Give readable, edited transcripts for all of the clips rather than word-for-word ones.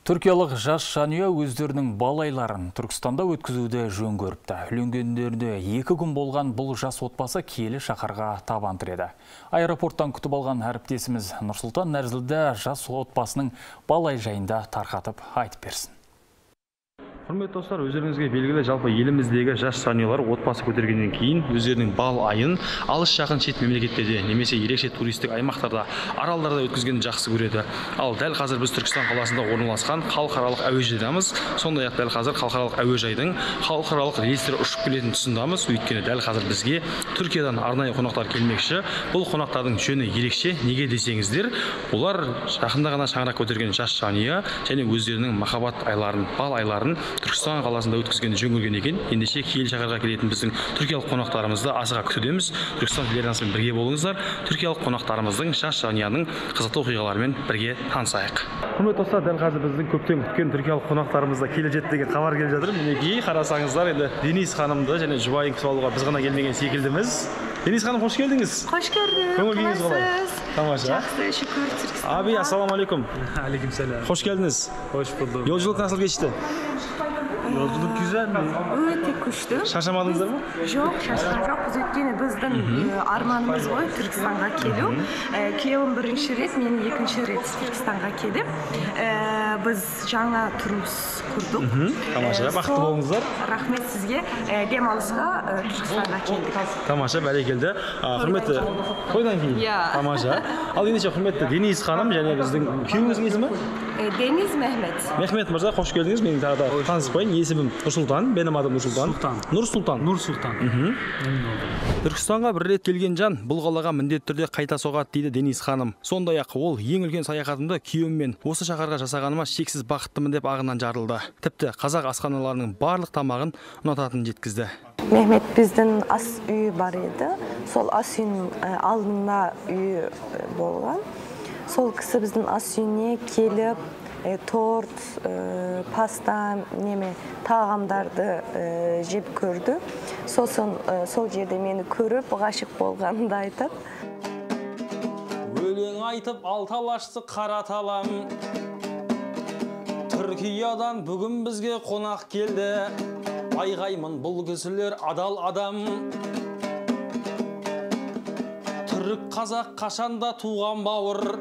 Түркиялық жас жанұя өздерінің балайларын Түркістанда өткізуді жөн көріпті. Үйленгендерінде 2 күн болған бұл жас отбасы киелі шаһарға табан тіреді. Аэропорттан күтіп алған әріптесіміз Нұрсұлтан Нәрзілді жас отбасының балай жайында тарқатып айтып берсін. Құрметті достар, өздеріңізге белгілі жалпы еліміздегі жас жанұялар отбасы көтергеннен кейін өздерінің бал айын алыс жақын шет мемлекеттерде немесе ерекше туристік аймақтарда, аралдарда өткізгенді жақсы көреді. Ал дәл қазір біз Түркістан қаласында орналасқан халықаралық әуежайдамыз. Сондай-ақ дәл қазір халықаралық әуежайдың халықаралық рейстері ұшып келетін тұсындамыз. Өйткені дәл қазір бізге Түркиядан арнайы қонақтар келмекші. Бұл қонақтардың жөні ерекше. Неге десеңіздер, олар жақында ғана шаңырақ көтерген жас жанұя және өздерінің махаббат айларын, бал айларын Түркістан қаласында өткізгенді жөн көрген екен. Ендеше киелі шаһарға келетін біздің түркиялық қонақтарымызды асыға күтудеміз. Түркістан телеарнасымен бірге болыңыздар. Түркиялық қонақтарымыздың жас жанұяның қызықты оқиғаларымен бірге танысайық. Құрметті достар, дәл қазір біздің көптен күткен түркиялық қонақтарымызда келе жетті деген хабар келіп жатыр. Мінекей қарасаңыздар, енді Денис ханымды және жұбайын күтіп алуға біз ғана келмеген секілдіміз. Денис ханым, қош келдіңіз. Қош көрдік. Көңіл күйіңіз қалай? Тамаша. Жақсы, шүкір, Түркістан. Аби, ассалаумалейкум. Алейкум салям. Қош келдіңіз. Hoş bulduk. Yolculuk nasıl geçti? Yolculuk güzel mi? Өте күшті. Шаршамадыңыздар ма? Жоқ, шаршаған жоқ. Біз өйткені біздің арманымыз ғой Түркістанға келу. Күйеуім бірінші рет, мен екінші рет Түркістанға келіп, біз жаңа тұрмыс құрдық. Тамаша, бақытты болыңыздар. Рахмет сізге. Демалысқа Түркістанға келдік. Тамаша, бәрекелді. Құрметті, қойдан кейін. Тамаша. Ал ендеше құрметті Денис ханым және біздің күйеуіңіздің есімі? Дениз Мехмет. Мехмет мырза, қош келдіңіз. Менің тағы да таныспайын. Есімім Нұрсұлтан, менің атым Нұрсұлтан. Нұрсұлтан. Түркістанға бір рет келген жан бұл қалаға міндетті түрде қайта соғады дейді Денис ханым. Сондай-ақ ол ең үлкен саяхатымды күйеуіммен осы шаһарға жасағаныма шексіз бақыттымын деп ағынан жарылды. Тіпті қазақ асханаларының барлық тамағын ұнататынын жеткізді. Мехмет біздің ас үйі бар еді. Сол ас үйінің алдында үйі болған. Сол кісі біздің ас үйіне келіп, торт, паста, тағамдарды жеп көрді. Сосын сол жерде мені көріп, ғашық болғанын да айтады. Өлең айтып алталашты қара талам, Түркиядан бүгін бізге қонақ келді. Айғаймын бұл кісілер адал адам. Түрік қазақ қашанда туған бауыр,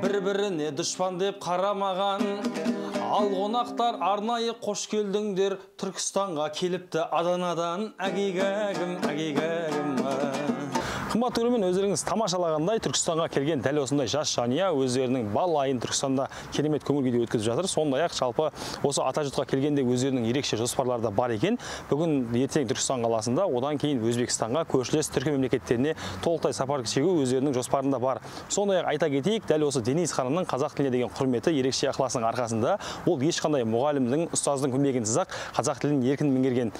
бір-біріне дұшпан деп қарамаған. Ал қонақтар арнайы қош келдіңдер, Түркістанға келіпті Аданадан. Әгейгәгім. Қымбатты көрермен, өздеріңіз тамашалағандай Түркістанға келген дәл осындай жас жанұя өздерінің бал айын Түркістанда керемет көңіл күйде өткізіп жатыр. Сондай-ақ жалпы осы Атажұртқа келгенде өздерінің ерекше жоспарлары да бар екен. Бүгін ертең Түркістан қаласында, одан кейін Өзбекстанға, көршілес Түркі мемлекеттеріне толықтай сапар шегу өздерінің жоспарында бар. Сондай-ақ айта кетейік, дәл осы Денис ханымның қазақ тіліне деген құрметі, ерекше ықыласының арқасында ол ешқандай мұғалімдің, ұстаздың көмегінсіз-ақ қазақ тілін еркін меңгерген.